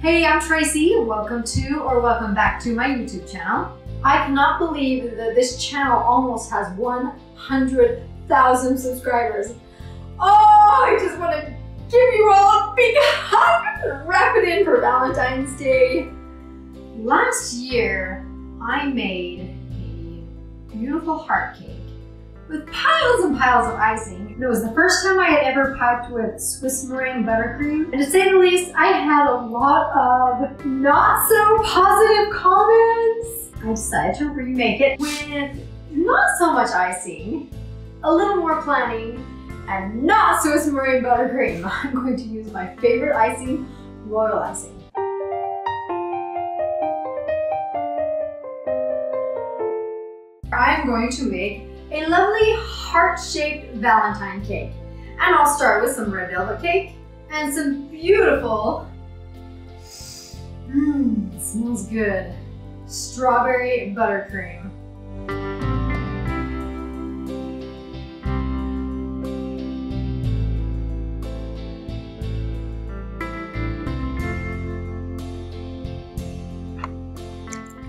Hey, I'm Tracy. Welcome back to my YouTube channel. I cannot believe that this channel almost has 100,000 subscribers. Oh, I just want to give you all a big hug. Wrap it in for Valentine's Day. Last year, I made a beautiful heart cake with piles and piles of icing. It was the first time I had ever piped with Swiss meringue buttercream. And to say the least, I had a lot of not so positive comments. I decided to remake it with not so much icing, a little more planning, and not Swiss meringue buttercream. I'm going to use my favorite icing, royal icing. I'm going to make a lovely heart-shaped Valentine cake. And I'll start with some red velvet cake and some beautiful, it smells good, strawberry buttercream.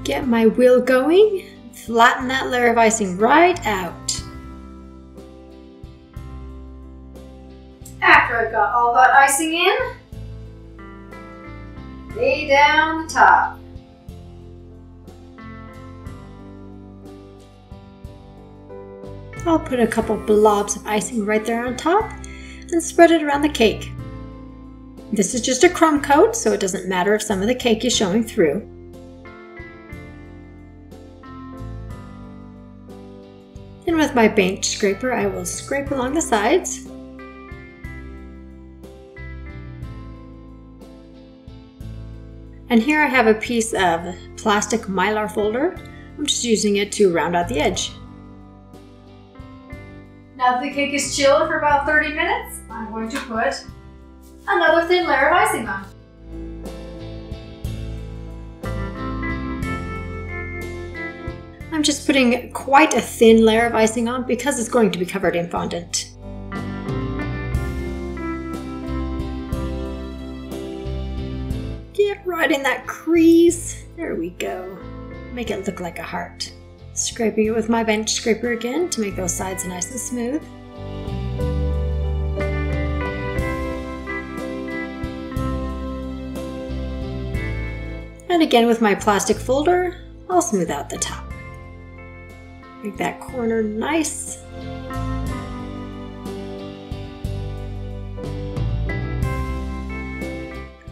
Get my wheel going. Flatten that layer of icing right out. After I've got all that icing in, lay down the top. I'll put a couple blobs of icing right there on top and spread it around the cake. This is just a crumb coat, so it doesn't matter if some of the cake is showing through. And with my bench scraper, I will scrape along the sides. And here I have a piece of plastic mylar folder. I'm just using it to round out the edge. Now that the cake is chilled for about 30 minutes, I'm going to put another thin layer of icing on. I'm just putting quite a thin layer of icing on because it's going to be covered in fondant. Get right in that crease. There we go. Make it look like a heart. Scraping it with my bench scraper again to make those sides nice and smooth. And again with my plastic folder, I'll smooth out the top. Make that corner nice.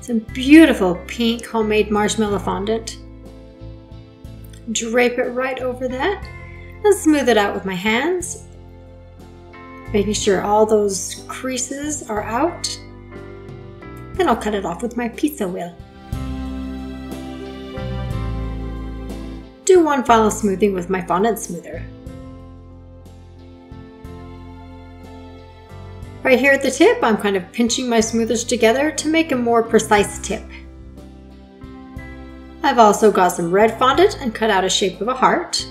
Some beautiful pink homemade marshmallow fondant. Drape it right over that and smooth it out with my hands. Making sure all those creases are out. Then I'll cut it off with my pizza wheel. Do one final smoothing with my fondant smoother. Right here at the tip, I'm kind of pinching my smoothers together to make a more precise tip. I've also got some red fondant and cut out a shape of a heart.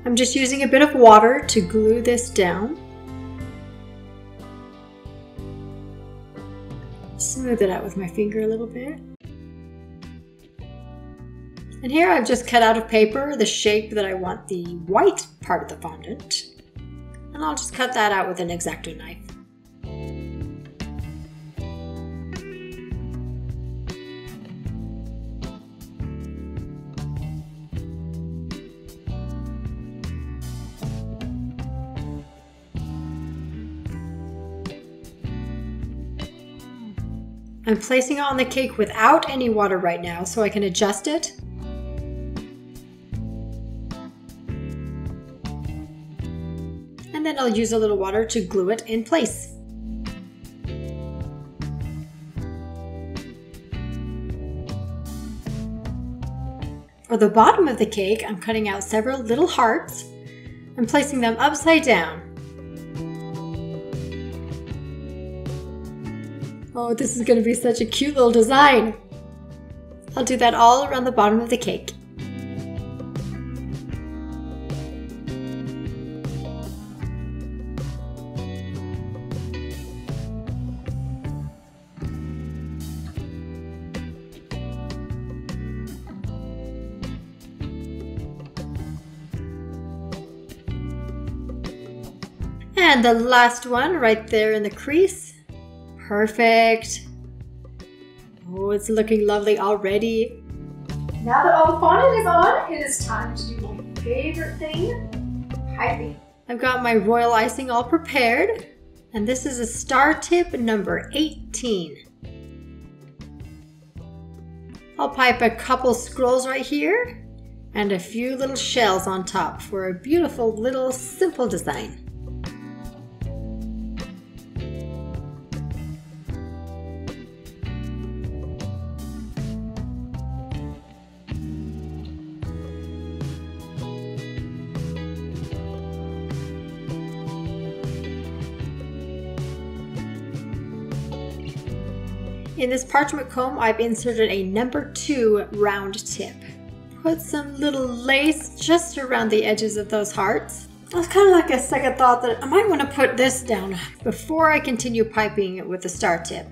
I'm just using a bit of water to glue this down. Smooth it out with my finger a little bit. And here I've just cut out of paper the shape that I want the white part of the fondant. And I'll just cut that out with an X-Acto knife. I'm placing it on the cake without any water right now so I can adjust it. And then I'll use a little water to glue it in place. For the bottom of the cake, I'm cutting out several little hearts and placing them upside down. Oh, this is going to be such a cute little design. I'll do that all around the bottom of the cake. And the last one right there in the crease. Perfect. Oh, it's looking lovely already. Now that all the fondant is on, it is time to do my favorite thing, piping. I've got my royal icing all prepared, and this is a star tip number 18. I'll pipe a couple scrolls right here and a few little shells on top for a beautiful little simple design. In this parchment comb, I've inserted a number 2 round tip. Put some little lace just around the edges of those hearts. It was kind of like a second thought that I might want to put this down before I continue piping it with the star tip.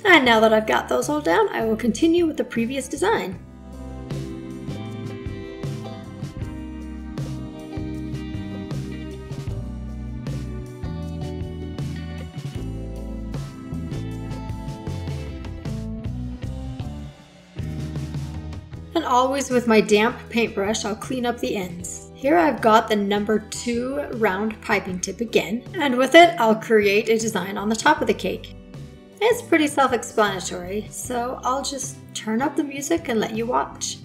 And now that I've got those all down, I will continue with the previous design. And always with my damp paintbrush, I'll clean up the ends. Here I've got the number 2 round piping tip again, and with it I'll create a design on the top of the cake. It's pretty self-explanatory, so I'll just turn up the music and let you watch.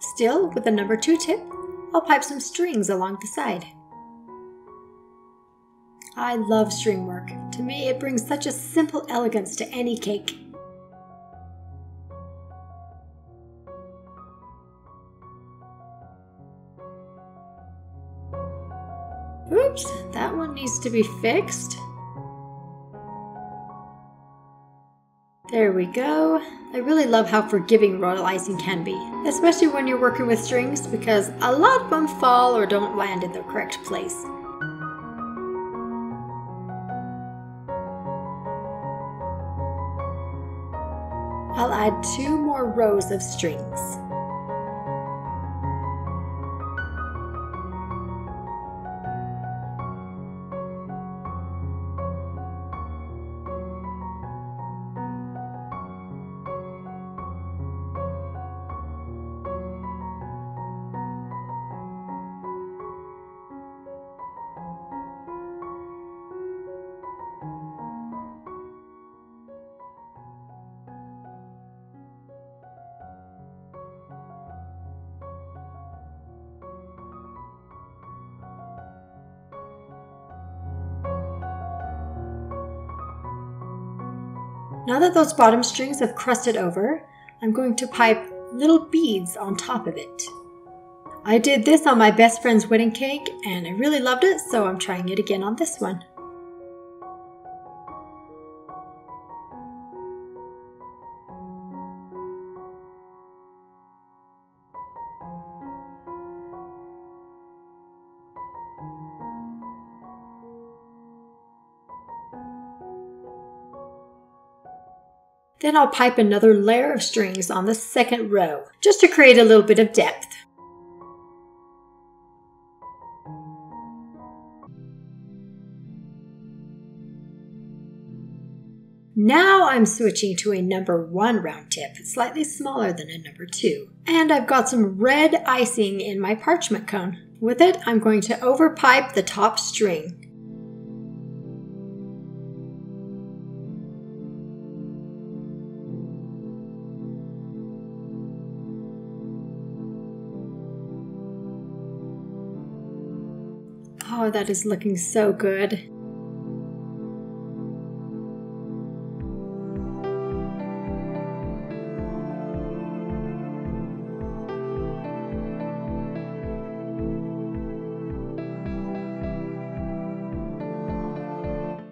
Still with the number 2 tip, I'll pipe some strings along the side. I love string work. To me, it brings such a simple elegance to any cake. needs to be fixed. There we go. I really love how forgiving royal icing can be, especially when you're working with strings because a lot of them fall or don't land in the correct place. I'll add 2 more rows of strings. Now that those bottom strings have crusted over, I'm going to pipe little beads on top of it. I did this on my best friend's wedding cake and I really loved it, so I'm trying it again on this one. Then I'll pipe another layer of strings on the second row, just to create a little bit of depth. Now I'm switching to a number 1 round tip, slightly smaller than a number 2. And I've got some red icing in my parchment cone. With it, I'm going to overpipe the top string. Oh, that is looking so good.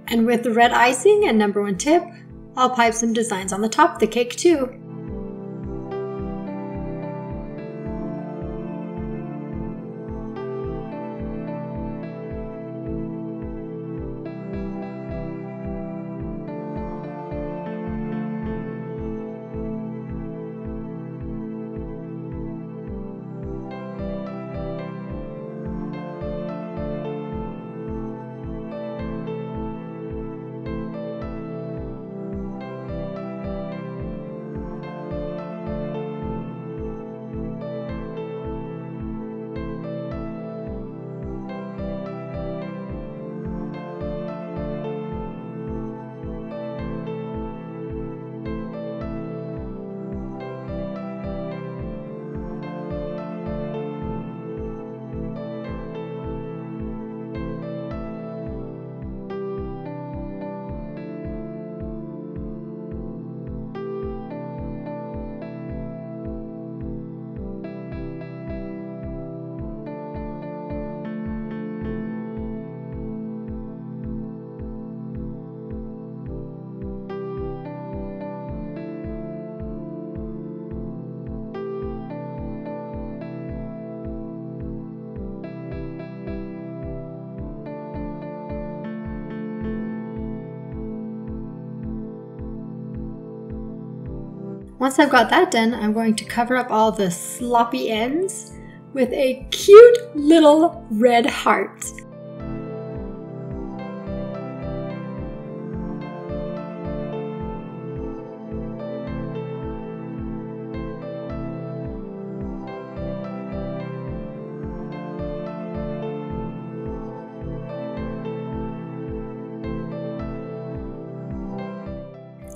And with the red icing and number 1 tip, I'll pipe some designs on the top of the cake too. Once I've got that done, I'm going to cover up all the sloppy ends with a cute little red heart.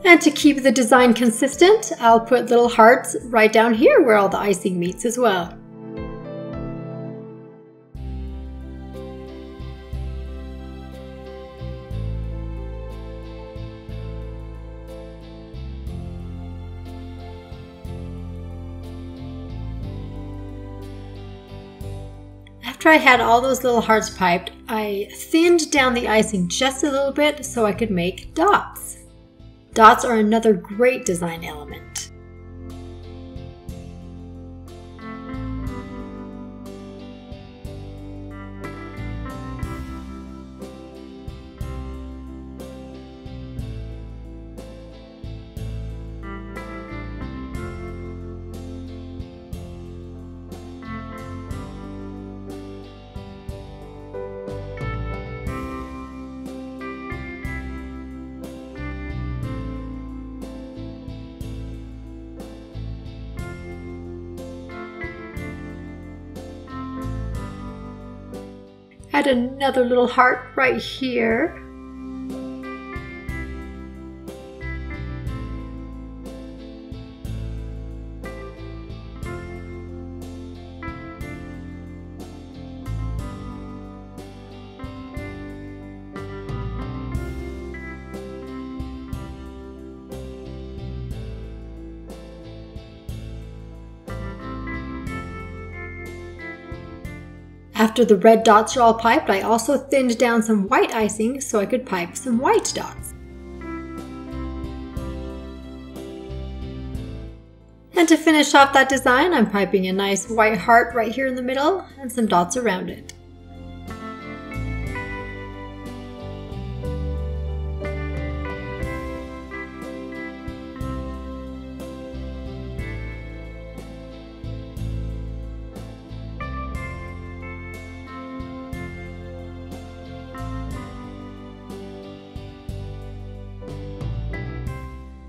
And to keep the design consistent, I'll put little hearts right down here where all the icing meets as well. After I had all those little hearts piped, I thinned down the icing just a little bit so I could make dots. Dots are another great design element. Add another little heart right here. After the red dots are all piped, I also thinned down some white icing so I could pipe some white dots. And to finish off that design, I'm piping a nice white heart right here in the middle and some dots around it.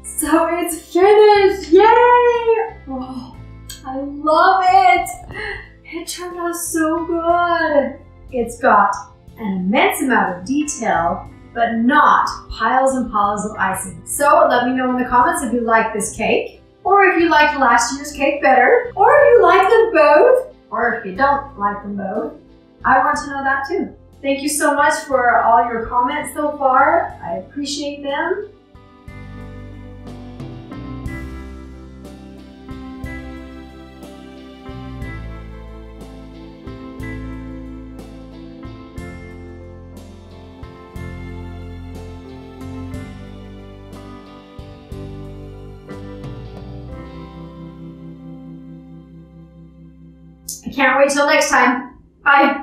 So it's finished! Yay! Oh, I love it! It turned out so good! It's got an immense amount of detail, but not piles and piles of icing. So let me know in the comments if you like this cake, or if you liked last year's cake better, or if you like them both, or if you don't like them both. I want to know that too. Thank you so much for all your comments so far. I appreciate them. I can't wait till next time. Bye.